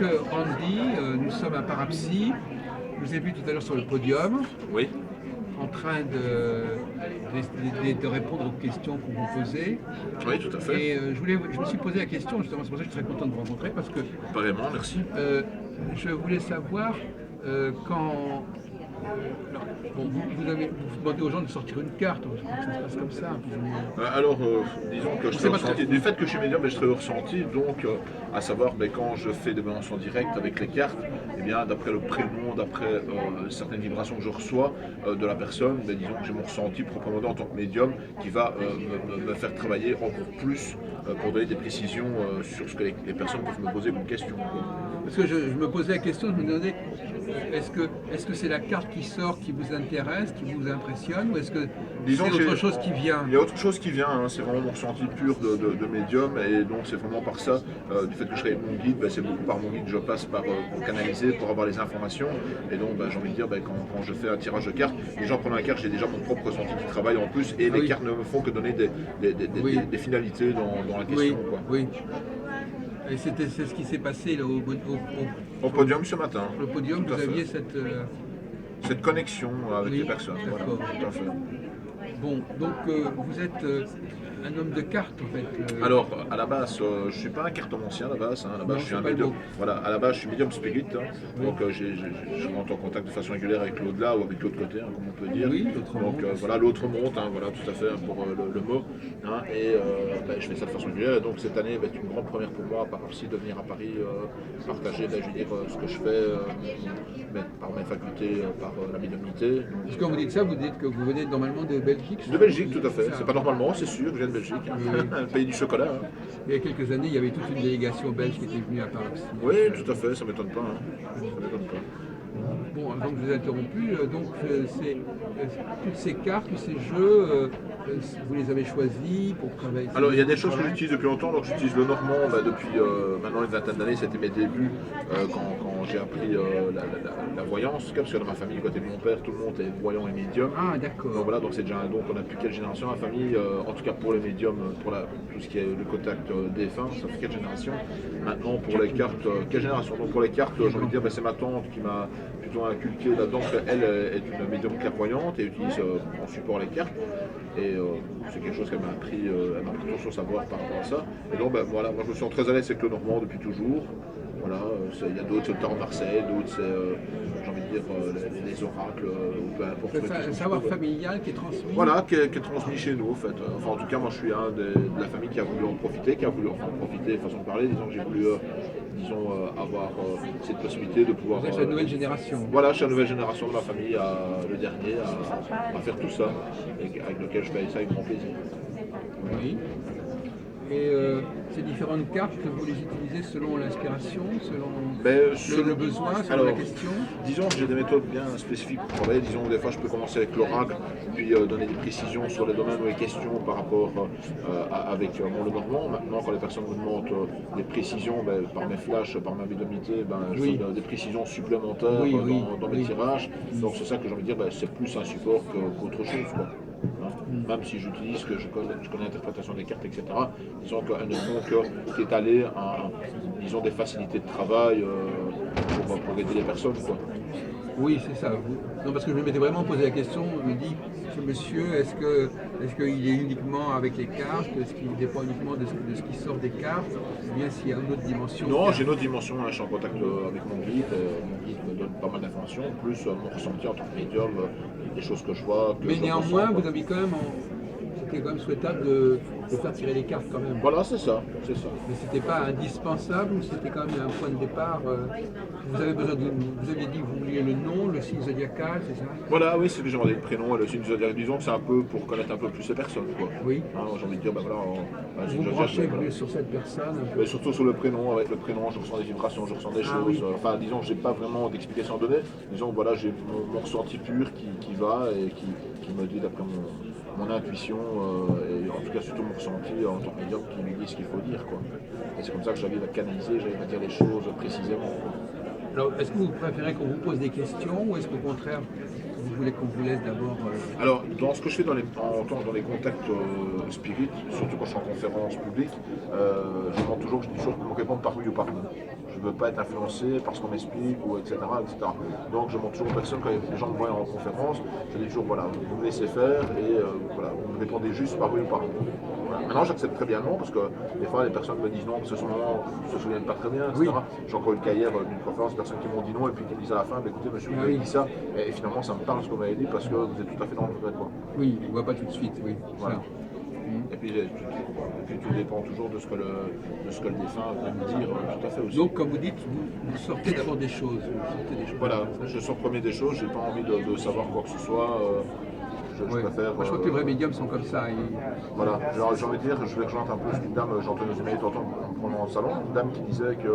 Randy, nous sommes à Parapsy. Je vous ai vu tout à l'heure sur le podium, Oui, en train de répondre aux questions qu'on vous posait. oui, tout à fait. Et je me suis posé la question, justement, c'est pour ça que je suis très content de vous rencontrer, parce que Apparemment, merci. je voulais savoir quand. Alors, bon, vous demandez aux gens de sortir une carte, je crois que ça se passe comme ça, plus ou moins. Alors, disons que je C'est serai pas très- ressenti. Du fait que je suis médium, je serai ressenti, donc à savoir quand je fais des balances en direct avec les cartes, eh bien d'après le prénom, d'après certaines vibrations que je reçois de la personne, disons que j'ai mon ressenti proprement dit en tant que médium qui va me faire travailler encore plus pour donner des précisions sur ce que les personnes peuvent me poser comme question. Parce que je me posais la question, je me demandais, est-ce que c'est la carte qui sort qui vous intéresse, qui vous impressionne, ou est-ce que Disons c'est que autre chose qui vient? il y a autre chose qui vient, hein, c'est vraiment mon ressenti pur de médium, et donc c'est vraiment par ça, du fait que je serai mon guide, c'est beaucoup par mon guide que je passe pour canaliser, pour avoir les informations, et donc j'ai envie de dire, quand je fais un tirage de cartes, déjà en prenant la carte, j'ai déjà mon propre ressenti qui travaille en plus, et les cartes ne me font que donner des finalités dans la question. Oui, Quoi. oui. Et c'est ce qui s'est passé là, Au podium ce matin. sur le podium, Tout à vous fait. aviez cette... Cette connexion avec Oui, les personnes. Voilà, d'accord. tout à fait. Bon, donc vous êtes un homme de cartes en fait. Alors, à la base, je ne suis pas un cartomancien à la base. À la base, Non, je suis c'est un pas le médium. mot. Voilà, à la base, je suis médium spirit. Donc, je rentre en contact de façon régulière avec l'au-delà ou avec l'autre côté, comme on peut dire. Oui, l'autre Donc, monde. voilà, l'autre monde, voilà, tout à fait, pour le mot. Et je fais ça de façon régulière. Et donc, cette année, c'est une grande première pour moi, par aussi de venir à Paris partager, je veux dire, ce que je fais par mes facultés, par la médiumnité. Parce que quand vous dites ça, vous dites que vous venez normalement de Belgique. De Belgique, tout à fait. Ça. C'est pas normalement, c'est sûr, je viens de Belgique. Oui. Le pays du chocolat. Il y a quelques années, il y avait toute une délégation belge qui était venue à Paris. Oui, tout à fait, ça m'étonne pas. Ça m'étonne pas. Bon, avant que je vous ai interrompu, toutes ces cartes, tous ces jeux, vous les avez choisis pour travailler. Alors, il y a des choses que j'utilise depuis longtemps. Donc, j'utilise le normand depuis maintenant une vingtaine d'années. C'était mes débuts quand j'ai appris la voyance. Parce que dans ma famille, du côté de mon père, tout le monde est voyant et médium. Ah, d'accord. Donc, voilà, donc c'est déjà donc on a plus quelle génération la famille, en tout cas pour les médiums, pour tout ce qui est le contact défunt, ça fait quelle génération. Maintenant, pour les cartes, quelle génération? Donc, pour les cartes, j'ai envie de dire, c'est ma tante qui m'a plutôt inculqué là-dedans. Elle est une médium clairvoyante et utilise en support les cartes. Et c'est quelque chose qu'elle m'a appris, toujours son savoir par rapport à ça. Et donc, voilà, moi je me sens très à l'aise avec le normand depuis toujours. Voilà, il y a d'autres, c'est le tarot de Marseille, d'autres, c'est, j'ai envie de dire, les oracles, ou peu importe. C'est un savoir familial qui est transmis. Voilà, qui est transmis chez nous, en fait. Enfin, en tout cas, moi, je suis un de la famille qui a voulu en profiter, qui a voulu en profiter, façon de parler, disons que j'ai voulu, avoir cette possibilité de pouvoir... Vous êtes la nouvelle génération. Voilà, je suis la nouvelle génération de ma famille, le dernier, à faire tout ça, et avec lequel je fais ça avec grand plaisir. Oui. Et ces différentes cartes, vous les utilisez selon l'inspiration, selon le besoin, selon la question? Disons que j'ai des méthodes bien spécifiques pour travailler. Disons que des fois je peux commencer avec l'oracle, puis donner des précisions sur les domaines ou les questions par rapport avec mon Lenormand. Maintenant, quand les personnes me demandent des précisions par mes flashs, par ma médiumnité, je donne des précisions supplémentaires dans mes tirages. Donc c'est ça que j'ai envie de dire, c'est plus un support qu'autre chose, quoi. Même si j'utilise, que je connais l'interprétation des cartes, etc., disons qu'elles ne font qu'étaler disons, des facilités de travail pour aider les personnes. Quoi. Oui, c'est ça. Non, parce que je m'étais vraiment posé la question, je me dis, ce monsieur, est-ce qu'il est uniquement avec les cartes, est-ce qu'il dépend uniquement de ce qui sort des cartes, ou bien s'il y a une autre dimension? Non, j'ai une autre dimension, je suis en contact avec mon guide me donne pas mal d'informations, plus mon ressenti en tant que médium, des choses que je vois. Mais néanmoins, vous avez quand même... C'était quand même souhaitable de faire tirer les cartes quand même. Voilà, c'est ça. Mais c'était pas indispensable ou c'était quand même un point de départ vous aviez dit que vous vouliez le nom, le signe zodiacal, c'est ça? Voilà, oui, c'est que j'ai demandé le prénom et le signe zodiacal. Disons que c'est un peu pour connaître un peu plus ces personnes, quoi. Oui. J'ai envie de dire, voilà. Vous branchez plus sur cette personne. Mais surtout sur le prénom, avec le prénom, je ressens des vibrations, je ressens des choses. Oui. Enfin, disons, j'ai pas vraiment d'explication à donner. Disons, voilà, j'ai mon ressenti pur qui va et qui me dit d'après mon intuition et en tout cas surtout mon ressenti en tant que médium qui me dit ce qu'il faut dire, quoi. Et c'est comme ça que j'arrive à canaliser, j'arrive à dire les choses précisément. Alors, est-ce que vous préférez qu'on vous pose des questions ou est-ce qu'au contraire, vous voulez qu'on vous laisse d'abord Alors, dans ce que je fais dans les contacts spirites, surtout quand je suis en conférence publique, je demande toujours, je dis toujours qu'on me réponde par oui ou par non. Je ne veux pas être influencé parce qu'on m'explique, ou etc., etc. Donc je montre toujours aux personnes, quand les gens me voient en conférence, je dis toujours, voilà, vous me laissez faire et voilà, vous me répondez juste par oui ou par non. Voilà. Maintenant, j'accepte très bien le non, parce que des fois, les personnes me disent non, parce que ce moment, ils ne se souviennent pas très bien, etc. Oui. J'ai encore eu le cas hier d'une conférence, des personnes qui m'ont dit non, et puis qui me disent à la fin, bah, écoutez, monsieur, vous m'avez dit ça, et finalement, ça me parle ce que vous m'avez dit, parce que vous êtes tout à fait dans le vrai, quoi. Oui, il ne voit pas tout de suite, oui. Voilà. Ça. Et puis tout dépend toujours de ce que le défunt va me dire, tout à fait aussi. Donc, comme vous dites, vous sortez d'abord des choses. Vous sortez des choses. Voilà, je sors premier des choses, j'ai pas envie de savoir quoi que ce soit. Je préfère. Moi, je crois que les vrais médiums sont comme ça. Voilà, j'ai envie de dire, je vais rejoindre un peu ce qu'une dame, j'ai entendu une minute en prenant dans le salon, une dame qui disait que,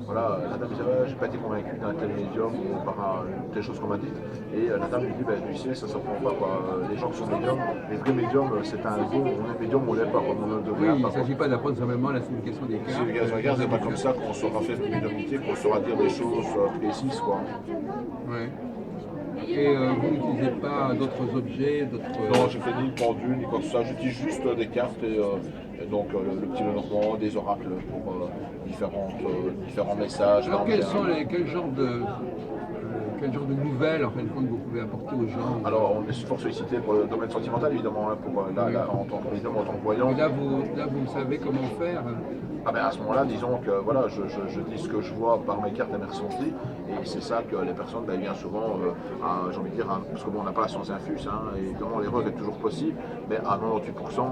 voilà, la dame disait, ouais, j'ai pas été convaincu d'un tel médium ou par telle chose qu'on m'a dit. Et la dame lui dit, tu sais, ça s'apprend pas, quoi. Les gens qui sont médiums, les vrais médiums, c'est un don, on est médium, on l'est pas, quoi. On ne devient Oui, il pas. ne s'agit pas d'apprendre simplement la signification des cartes. C'est pas comme ça qu'on saura faire une médiumnité, qu'on saura dire des choses précises, quoi. Ouais. Et vous n'utilisez pas d'autres objets, d'autres... Non, j'ai fait ni pendule, ni quoi que ce soit, j'utilise juste des cartes et donc le petit Lenormand, des oracles pour différents messages. Alors quel genre de nouvelles en fin de compte vous pouvez apporter aux gens? Alors on est fort sollicité pour le domaine sentimental évidemment, hein, pour en tant que voyant. Et là vous savez comment faire? Ah ben à ce moment-là, disons que voilà, je dis ce que je vois par mes cartes et mes ressentis, et c'est ça que les personnes, bien souvent, j'ai envie de dire, parce que bon, on n'a pas la science infuse, hein, et évidemment l'erreur est toujours possible, mais à 98%,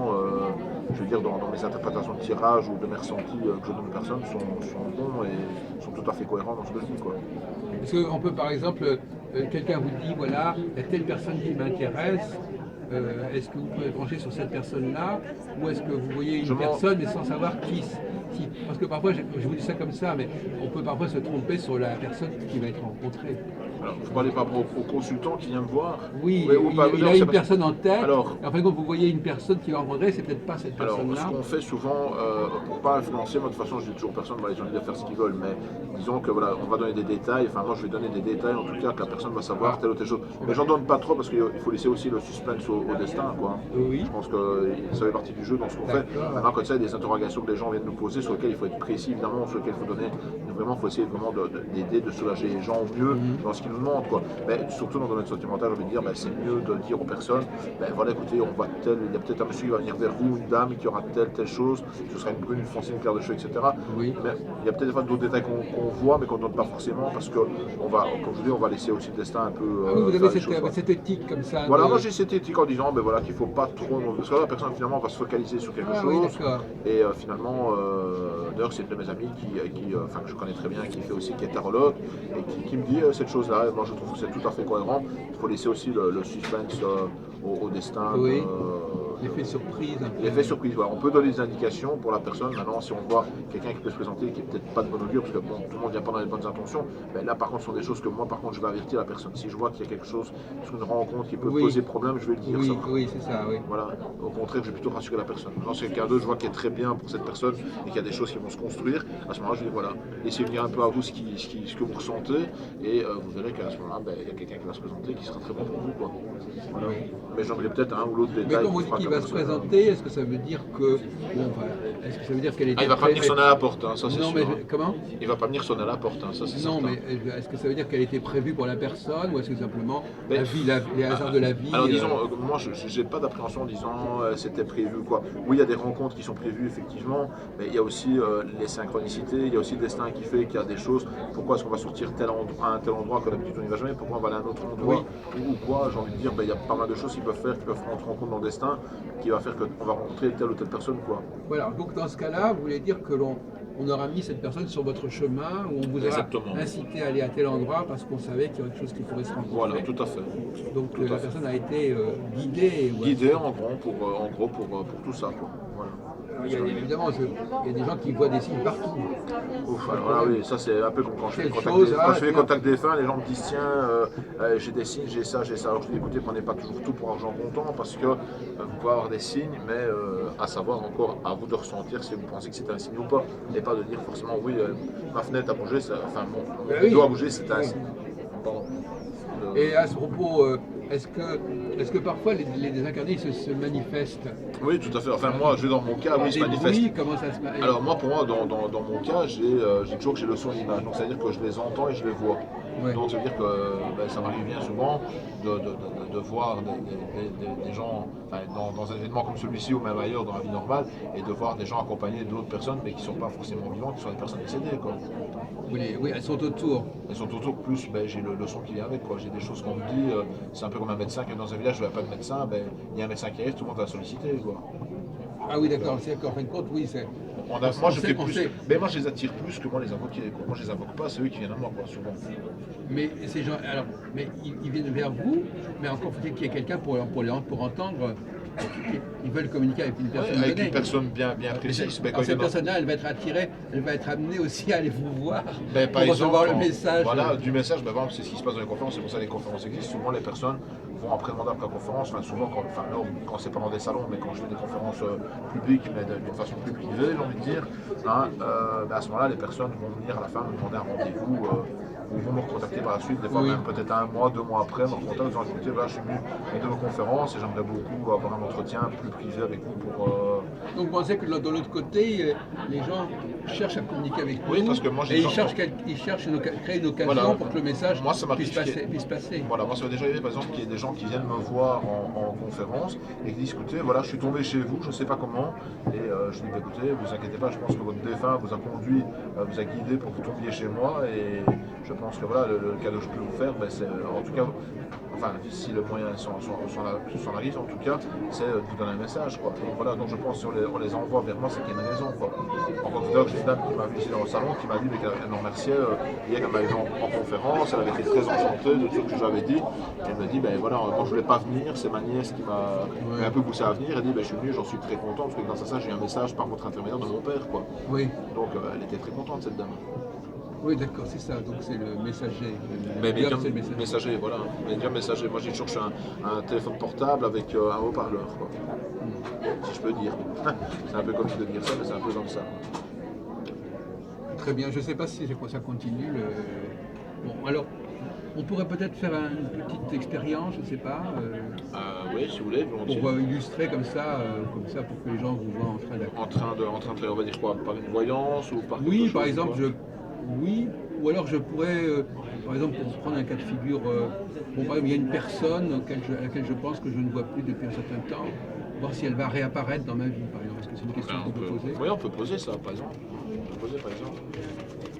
je veux dire, dans mes interprétations de tirage ou de mes ressentis que je donne aux personnes sont bons et sont tout à fait cohérents dans ce que je dis, quoi. Parce qu'on peut par exemple, quelqu'un vous dit, voilà, il y a telle personne qui m'intéresse, est-ce que vous pouvez brancher sur cette personne-là, ou est-ce que vous voyez une personne mais sans savoir qui? Parce que parfois, je vous dis ça comme ça, mais on peut parfois se tromper sur la personne qui va être rencontrée. Alors, vous ne parlez pas au consultant qui vient me voir? Oui, il a une personne en tête. Alors, en fait, quand vous voyez une personne qui va rencontrer, c'est peut-être pas cette personne-là. Alors, ce qu'on fait souvent, pour ne pas influencer, moi de toute façon, je dis toujours aux personnes, les gens doivent faire ce qu'ils veulent, mais disons que voilà, on va donner des détails, enfin moi je vais donner des détails en tout cas que la personne va savoir telle ou telle chose. Mais j'en donne pas trop parce qu'il faut laisser aussi le suspense au destin, quoi. Oui. Je pense que ça fait partie du jeu dans ce qu'on fait. Maintenant, quand ça, il y a des interrogations que les gens viennent nous poser, sur lesquelles il faut être précis, évidemment, sur lesquelles il faut donner, vraiment, il faut essayer vraiment d'aider, de soulager les gens au mieux dans ce qu'ils nous demandent, quoi. Mais surtout dans le domaine sentimental, j'ai envie de dire, c'est mieux de dire aux personnes, voilà, écoutez, on va il y a peut-être un monsieur qui va venir vers vous, une dame qui aura telle chose, ce sera une brune, une foncée, une claire de cheveux, etc. Oui. Mais il y a peut-être d'autres détails qu'on voit, mais qu'on ne donne pas forcément, parce que on va, comme je dis, on va laisser aussi le destin un peu. Vous avez cette éthique comme ça. Voilà, moi j'ai cette éthique en disant, voilà, qu'il ne faut pas trop. Parce que là, la personne finalement va se focaliser sur quelque chose. Oui, et finalement, d'ailleurs, c'est une de mes amies que je connais très bien, qui est tarologue, et qui me dit cette chose-là. Moi je trouve que c'est tout à fait cohérent. Il faut laisser aussi le suspense au destin. Oui. L'effet surprise. L'effet surprise, voilà. On peut donner des indications pour la personne. Maintenant, si on voit quelqu'un qui peut se présenter qui n'est peut-être pas de bon augure, parce que bon, tout le monde ne vient pas dans les bonnes intentions, là par contre, ce sont des choses que moi, par contre, je vais avertir la personne. Si je vois qu'il y a quelque chose sur une rencontre qui peut poser problème, je vais le dire. Oui, c'est ça, oui. Voilà. Au contraire, je vais plutôt rassurer la personne. Quand c'est quelqu'un d'autre, je vois qu'il est très bien pour cette personne et qu'il y a des choses qui vont se construire, à ce moment-là, je dis voilà, laissez venir un peu à vous ce que vous ressentez, et vous verrez qu'à ce moment-là, il y a quelqu'un qui va se présenter qui sera très bon pour vous, quoi. Voilà. Mais j'aimerais peut-être un ou l'autre détail. Mais quand vous dites qu'il va se présenter, est-ce que ça veut dire que. Est-ce que ça veut dire qu'elle était. Il va pas venir sonner à la porte, hein, ça c'est sûr. Mais comment? Il va pas venir sonner à la porte, hein, ça c'est certain. Non, mais est-ce que ça veut dire qu'elle était prévue pour la personne, ou est-ce que simplement les hasards de la vie? Alors disons, moi je n'ai pas d'appréhension en disant c'était prévu, quoi. Oui, il y a des rencontres qui sont prévues, effectivement, mais il y a aussi les synchronicités, il y a aussi le destin qui fait qu'il y a des choses. Pourquoi est-ce qu'on va sortir à un tel endroit que d'habitude on n'y va jamais? Pourquoi on va aller à un autre endroit? Ou quoi? J'ai envie de dire, il y a pas mal de choses qui peuvent rentrer en compte dans le destin, qui va faire qu'on va rencontrer telle ou telle personne, quoi. Voilà, donc dans ce cas-là, vous voulez dire que on aura mis cette personne sur votre chemin, où on vous aura incité à aller à tel endroit parce qu'on savait qu'il y aurait quelque chose qui pourrait se rencontrer. Voilà, tout à fait. Donc la personne a été guidée. Guidée en gros pour tout ça, quoi. Voilà. Évidemment, il y a des gens qui voient des signes partout. Ouf, alors là, oui, ça c'est un peu comme quand je fais les contacts défunts, les gens me disent tiens, j'ai des signes, j'ai ça. Alors je dis écoutez, prenez pas toujours tout pour argent comptant, parce que vous pouvez avoir des signes, mais à savoir encore à vous de ressentir si vous pensez que c'est un signe ou pas, et pas de dire forcément oui, ma fenêtre a bougé, mon rideau a bougé, c'est un signe. Et à ce propos, est-ce que parfois les désincarnés se manifestent Oui, tout à fait. Enfin, moi, dans mon cas, oui, par je des manifeste. bruits, comment ça se manifeste? Alors moi, pour moi, dans mon cas, j'ai toujours que j'ai le son et l'image. Donc c'est-à-dire que je les entends et je les vois. Ouais. Donc ça veut dire que ben, ça m'arrive bien souvent de voir des gens enfin, dans un événement comme celui-ci ou même ailleurs dans la vie normale et de voir des gens accompagnés d'autres personnes mais qui ne sont pas forcément vivants, qui sont des personnes décédées. Quoi. Oui, elles sont autour. Elles sont autour, plus ben, j'ai le son qui vient avec. Quoi. J'ai des choses qu'on me dit, c'est un peu comme un médecin qui est dans un village, je ne vois pas de médecin, ben, il y a un médecin qui arrive, tout le monde va solliciter. Quoi. Ah oui, d'accord, c'est qu'en fin de compte, oui, c'est. Moi, je fais On plus. sait. Mais moi, je les attire plus que moi les invoquer. Quoi. Moi, je les invoque pas, c'est eux qui viennent à moi, quoi, souvent. Mais ces gens, alors, mais ils viennent vers vous, mais encore faut-il qu'il y ait quelqu'un pour entendre. Ils veulent communiquer avec une personne Avec donnée. une personne bien précise. Alors, cette personne-là, elle va être attirée, elle va être amenée aussi à aller vous voir Ben, par pour exemple, recevoir le message. Voilà, du message, ben, c'est ce qui se passe dans les conférences, c'est pour ça que les conférences existent. Souvent, les personnes vont après demander après la conférence, enfin, souvent, quand c'est pas dans des salons, mais quand je fais des conférences publiques, mais d'une façon plus privée, j'ai envie de dire, hein, ben, à ce moment-là, les personnes vont venir à la fin me demander un rendez-vous. Ou vont me recontacter par la suite, des fois Oui. même peut-être 1 mois, 2 mois après, me recontactent en disant écoutez, voilà, je suis venu à une de vos conférences et j'aimerais beaucoup avoir un entretien plus privé avec vous pour. Donc vous pensez que de l'autre côté, les gens cherchent à communiquer avec Oui, vous parce que moi, j'ai et des ils gens- cherchent créer une occasion Voilà. pour que le message Moi, ça m'arrive puisse passer. Voilà, moi ça m'est déjà arrivé par exemple qu'il y ait des gens qui viennent me voir en conférence et qui disent écoutez, voilà, je suis tombé chez vous, je ne sais pas comment, et je dis bah, écoutez, vous inquiétez pas, je pense que votre défunt vous a conduit, vous a guidé pour que vous tombiez chez moi, et je pense que voilà, le cadeau que je peux vous faire, ben, c'est en tout cas, enfin, si le moyen s'en arrive, en tout cas, c'est de vous donner un message, quoi. Donc voilà, donc je pense que si on les envoie vers moi, c'est qu'il y a une raison, quoi. Encore tout à l'heure, j'ai une dame qui m'a vu ici dans le salon, qui m'a dit qu'elle me remerciait hier, elle m'avait vu en conférence, elle avait été très enchantée de tout ce que j'avais dit, et elle me dit, ben voilà, quand je voulais pas venir, c'est ma nièce qui m'a un peu poussé à venir, elle dit, ben je suis venu, j'en suis très content, parce que grâce à ça, j'ai eu un message par votre intermédiaire de mon père, quoi. Oui, Donc elle était très contente, cette dame. oui, d'accord, c'est ça. Donc c'est le messager. Mais Médium, médium c'est le messager. messager, voilà. Médium messager. Moi j'ai toujours un téléphone portable avec un haut-parleur, quoi. Si je peux dire. C'est un peu comme de dire ça, mais c'est un peu comme ça. Très bien. Je ne sais pas si ça continue. Bon, alors, on pourrait peut-être faire une petite expérience, je ne sais pas, Oui, si vous voulez, volontiers. pour illustrer comme ça, pour que les gens vous voient En train de, on va dire quoi, par une voyance ou par quelque Oui, chose, par exemple, quoi. oui, ou alors je pourrais, par exemple, pour prendre un cas de figure, bon, par exemple, il y a une personne à laquelle je pense que je ne vois plus depuis un certain temps, voir si elle va réapparaître dans ma vie, par exemple. Est-ce que c'est une question qu'on peut poser? Oui, on peut poser ça, par exemple. On peut poser, par exemple.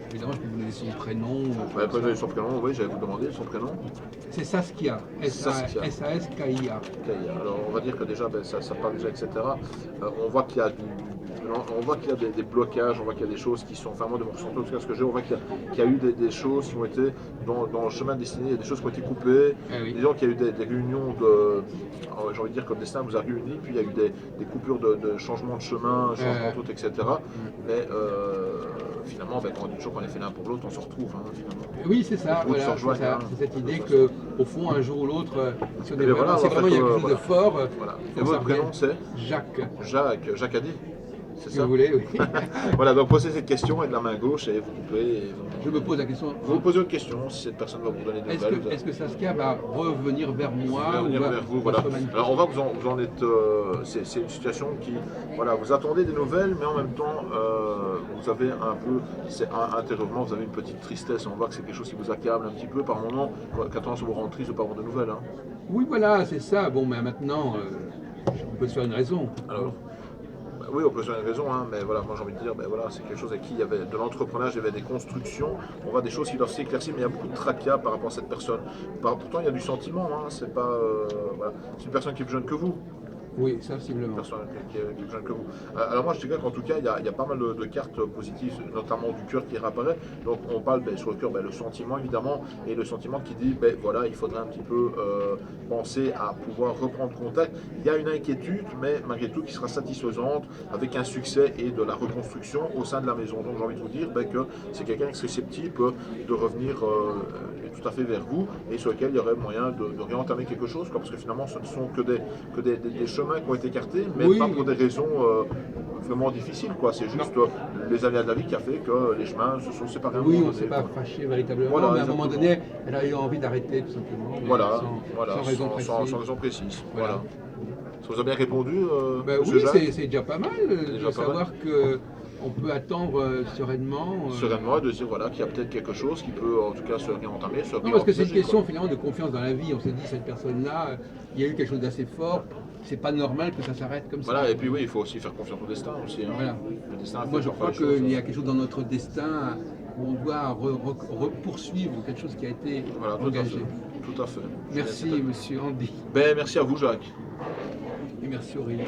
Évidemment, je peux vous donner son prénom. Ouais, pas son prénom, oui, j'allais vous demander son prénom. C'est Saskia, Saskia. S-A-S-K-I-A. Alors on va dire que déjà ben, ça parle déjà, etc. On voit qu'il y a on voit qu'il y a des blocages, on voit qu'il y a des choses qui sont, enfin moi de mon ressenti, en tout cas ce que j'ai, on voit qu'il y a eu des choses qui ont été dans le chemin destiné, il y a des choses qui ont été coupées, Oui. disons qu'il y a eu des réunions j'ai envie de dire que le destin vous a réunis, puis il y a eu des coupures de changement de chemin, changement de route, etc. Mais finalement, ben, quand on dit toujours qu'on est fait l'un pour l'autre, on se retrouve, hein, finalement. Oui, c'est ça, Les routes se voilà, rejoignent, hein. c'est cette idée qu'au fond, un jour ou l'autre, si Et voilà, c'est vraiment il y a quelque chose voilà. de fort, Voilà. faut Et que ça votre prénom revienne. c'est Jacques, Jacques Adi. C'est si ça vous voulez, oui. Voilà, donc posez cette question et de la main gauche et vous coupez. Et Je me pose la question, vous posez une question, si cette personne va vous donner des nouvelles. est-ce que Saskia va revenir vers moi Va venir vers vous, voilà. se manifester? Alors on voit que vous en êtes. C'est une situation qui. Voilà, vous attendez des nouvelles, mais en même temps, vous avez un peu. C'est intérieurement, vous avez une petite tristesse. On voit que c'est quelque chose qui vous accable un petit peu par moment, qu'à tendance à vous rendre triste de ne pas avoir de nouvelles. Hein. Oui, voilà, c'est ça. Bon, mais maintenant, on peut se faire une raison. Alors, oui, on peut se donner une raison, hein, mais voilà, moi j'ai envie de dire, ben voilà, c'est quelque chose avec qui il y avait de l'entrepreneuriat, il y avait des constructions, on voit des choses qui doivent s'éclaircir, mais il y a beaucoup de tracas par rapport à cette personne. Pourtant, il y a du sentiment, hein, c'est pas, voilà. C'est une personne qui est plus jeune que vous. Oui, sensiblement. Personne qui est plus jeune que vous. Alors moi je dirais qu'en tout cas il y a pas mal de cartes positives, notamment du cœur qui réapparaît. Donc on parle sur le cœur, le sentiment évidemment, et le sentiment qui dit voilà, il faudrait un petit peu penser à pouvoir reprendre contact. Il y a une inquiétude, mais malgré tout qui sera satisfaisante, avec un succès et de la reconstruction au sein de la maison. Donc j'ai envie de vous dire que c'est quelqu'un qui est susceptible de revenir tout à fait vers vous, et sur lequel il y aurait moyen de réentamer quelque chose, parce que finalement ce ne sont que des chemins qui ont été écartés, mais Oui. pas pour des raisons vraiment difficile, quoi. C'est juste les aléas de la vie qui a fait que les chemins se sont séparés. Oui, on ne s'est pas fâché véritablement, voilà, mais à un moment donné, elle a eu envie d'arrêter tout simplement. Sans raison précise. Sans raison précise. Voilà. Ça vous a bien répondu, oui, Jacques? c'est déjà pas mal de savoir qu'on peut attendre sereinement. Sereinement, de dire voilà, qu'il y a peut-être quelque chose qui peut en tout cas se réentamer. Non, parce que c'est une question finalement de confiance dans la vie. On s'est dit, cette personne-là, il y a eu quelque chose d'assez fort. C'est pas normal que ça s'arrête comme ça. Voilà, et puis oui, il faut aussi faire confiance au destin aussi. Hein. Voilà. Le destin Moi, je crois qu'il y a quelque chose dans notre destin où on doit poursuivre quelque chose qui a été engagé. Tout à fait. Merci, monsieur Andy. Merci à vous, Jacques. Et merci, Aurélie.